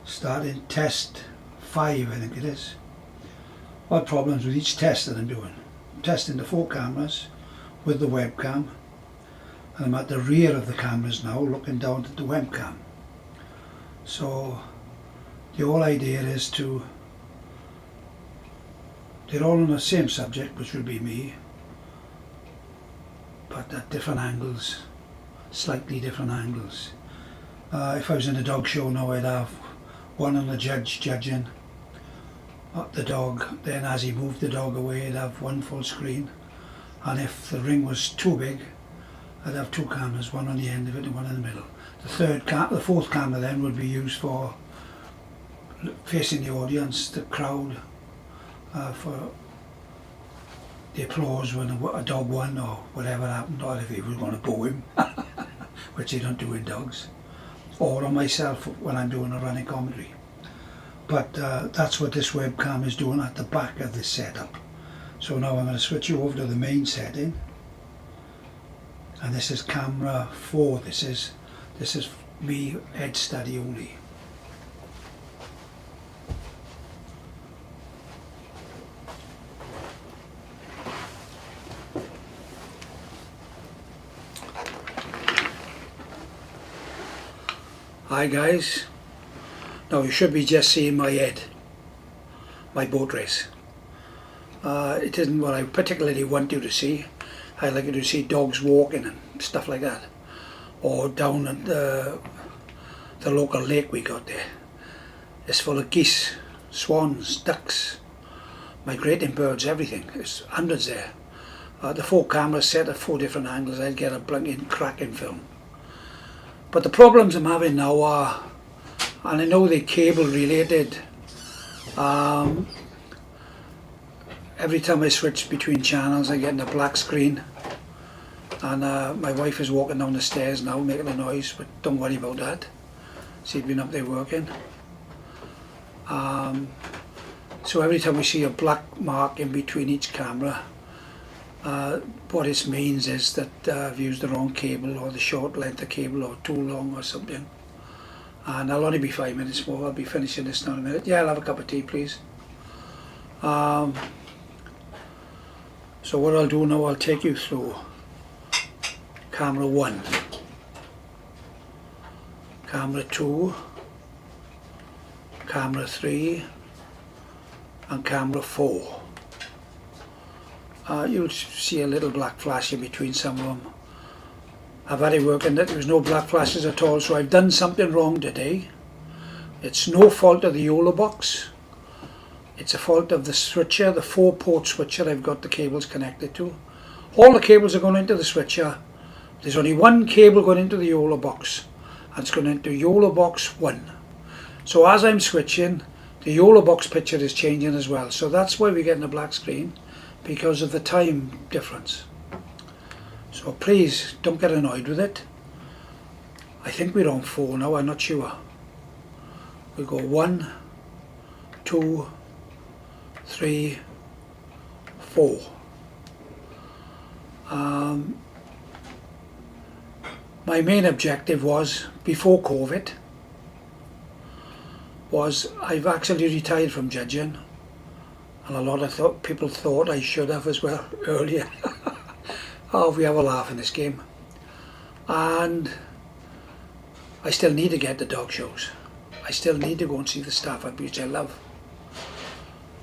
starting test 5, I think it is. What problems with each test that I'm doing. I'm testing the 4 cameras with the webcam, and I'm at the rear of the cameras now looking down at the webcam. So the whole idea is to, they're all on the same subject, which will be me, but at different angles, slightly different angles. If I was in a dog show now, I'd have one on the judge judging the dog, then as he moved the dog away I'd have one full screen, and if the ring was too big I'd have 2 cameras, one on the end of it and one in the middle. The fourth camera then would be used for facing the audience, the crowd, for the applause when a dog won or whatever happened, or if he was going to boo him, which they don't do in dogs, or on myself when I'm doing a running commentary. But that's what this webcam is doing at the back of this setup. So now I'm going to switch you over to the main setting, and this is camera 4. This is me head steady only. Hi guys, now you should be just seeing my head, my boat race. It isn't what I particularly want you to see. I like you to see dogs walking and stuff like that, or down at the local lake we got there. It's full of geese, swans, ducks, migrating birds, everything. There's hundreds there. The 4 cameras set at 4 different angles, I'd get a blinking cracking film. But the problems I'm having now are, and I know they're cable related, every time I switch between channels I get a black screen, and my wife is walking down the stairs now making a noise, but don't worry about that, she's been up there working. So every time we see a black mark in between each camera, what it means is that I've used the wrong cable, or the short length of cable, or too long or something. And I'll only be 5 minutes more, I'll be finishing this now in a minute. Yeah, I'll have a cup of tea please. So what I'll do now, I'll take you through camera 1, camera 2, camera 3 and camera 4. You'll see a little black flash in between some of them. I've had it working that there was no black flashes at all, so I've done something wrong today. It's no fault of the YOLO box. It's a fault of the switcher, the 4-port switcher I've got the cables connected to. All the cables are going into the switcher. There's only one cable going into the YOLO box, and it's going into YOLO box 1. So as I'm switching, the YOLO box picture is changing as well. So that's why we're getting a black screen, because of the time difference. So please don't get annoyed with it. I think we're on 4 now, I'm not sure. We'll go 1, 2, 3, 4. My main objective was, before COVID, was I've actually retired from judging, and a lot of people thought I should have as well earlier. Oh, we have a laugh in this game. And I still need to get the dog shows. I still need to go and see the staff, which I love.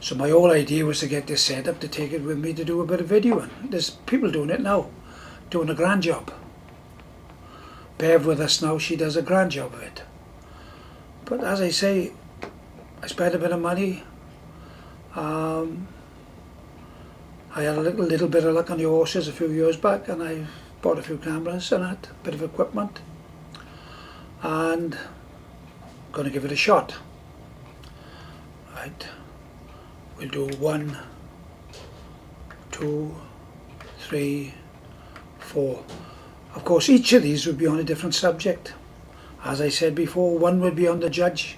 So my whole idea was to get this set up, to take it with me to do a bit of videoing. There's people doing it now, doing a grand job. Bev with us now, she does a grand job of it. But as I say, I spent a bit of money. I had a little bit of luck on the horses a few years back, and I bought a few cameras and that, a bit of equipment, and I'm going to give it a shot. Right, we'll do 1, 2, 3, 4. Of course, each of these would be on a different subject. As I said before, one would be on the judge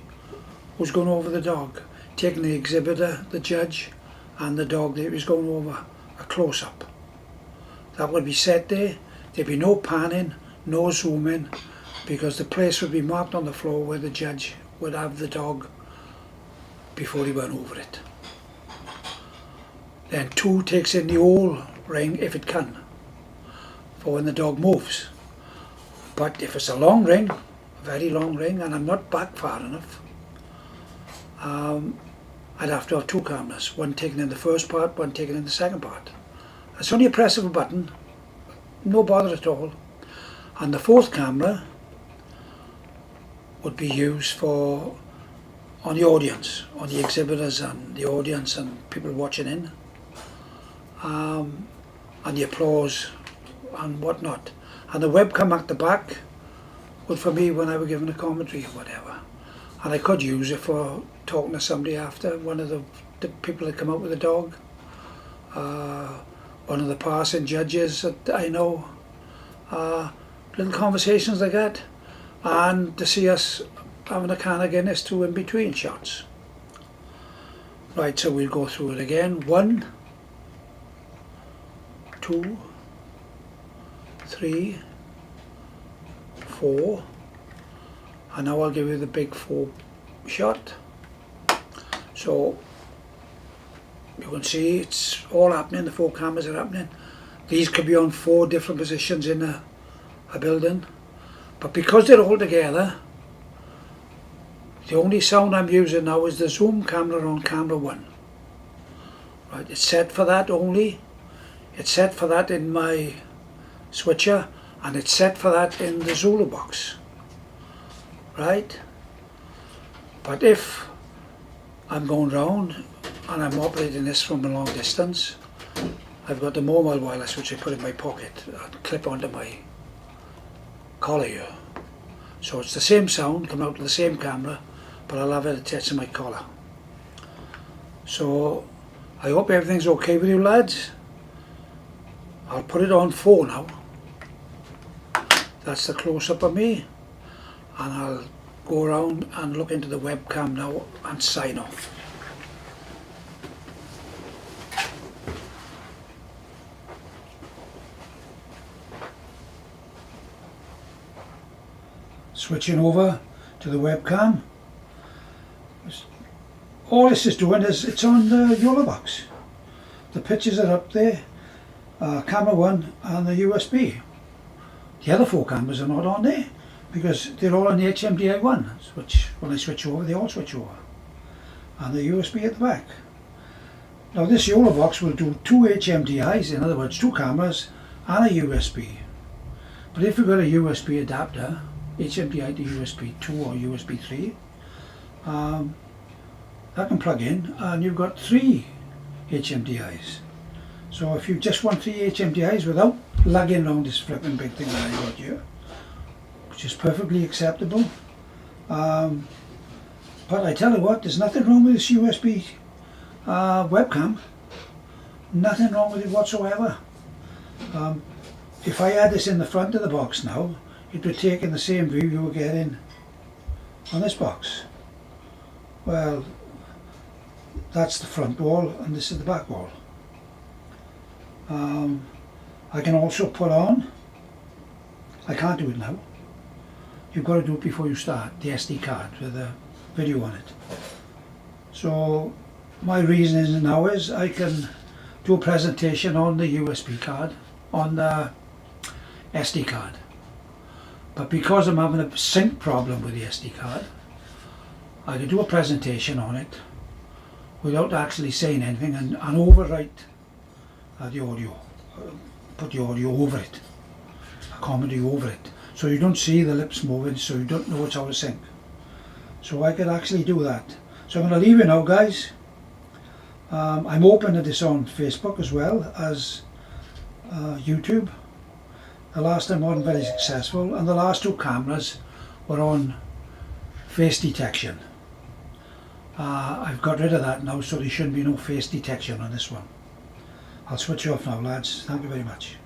who's going over the dog, taking the exhibitor, the judge, and the dog that he was going over, a close-up. That would be set there. There'd be no panning, no zooming, because the place would be marked on the floor where the judge would have the dog before he went over it. Then 2 takes in the whole ring if it can, for when the dog moves. But if it's a long ring, a very long ring, and I'm not back far enough, I'd have to have 2 cameras, one taken in the first part, one taken in the second part. It's only a press of a button, no bother at all. And the 4th camera would be used for on the audience, on the exhibitors and the audience and people watching in, and the applause and whatnot. And the webcam at the back would for me when I were giving a commentary or whatever. And I could use it for talking to somebody after, one of the people that come out with the dog, one of the passing judges that I know, little conversations like that, and to see us having a can of Guinness too in between shots. Right, so we'll go through it again. 1, 2, 3, 4, and now I'll give you the big 4 shot. So you can see it's all happening, the 4 cameras are happening. These could be on 4 different positions in a building, but because they're all together, the only sound I'm using now is the zoom camera on camera 1. Right, it's set for that only. It's set for that in my switcher, and it's set for that in the Zulu box. Right? But if I'm going round and I'm operating this from a long distance, I've got the mobile wireless which I put in my pocket and clip onto my collar here. So it's the same sound coming out of the same camera, but I'll have it attached to my collar. So I hope everything's okay with you lads. I'll put it on 4 now. That's the close-up of me, and I'll go around and look into the webcam now and sign off. Switching over to the webcam. All this is doing is it's on the YOLO box. The pictures are up there, camera 1 and the USB. The other 4 cameras are not on there because they're all on the HMDI 1, which when I switch over they all switch over. And the USB at the back. Now this YOLO box will do 2 HMDIs, in other words 2 cameras and a USB. But if you've got a USB adapter, HMDI to USB 2 or USB 3, that can plug in and you've got 3 HMDIs. So if you just want 3 HMDIs without lugging around this flipping big thing that I got here, which is perfectly acceptable. But I tell you what, there's nothing wrong with this USB webcam. Nothing wrong with it whatsoever. If I had this in the front of the box now, it would take in the same view you were getting on this box. Well, that's the front wall and this is the back wall. I can also put on, I can't do it now, you've got to do it before you start, the SD card with a video on it. So my reason is now is I can do a presentation on the USB card, on the SD card. But because I'm having a sync problem with the SD card, I can do a presentation on it without actually saying anything and overwrite the audio, put the audio over it, a commentary over it, so you don't see the lips moving, so you don't know it's out of sync. So I could actually do that. So I'm going to leave you now guys. I'm hoping that it's on Facebook as well as YouTube. The last time wasn't very successful, and the last 2 cameras were on face detection. I've got rid of that now, so there shouldn't be no face detection on this one. I'll switch off now lads, thank you very much.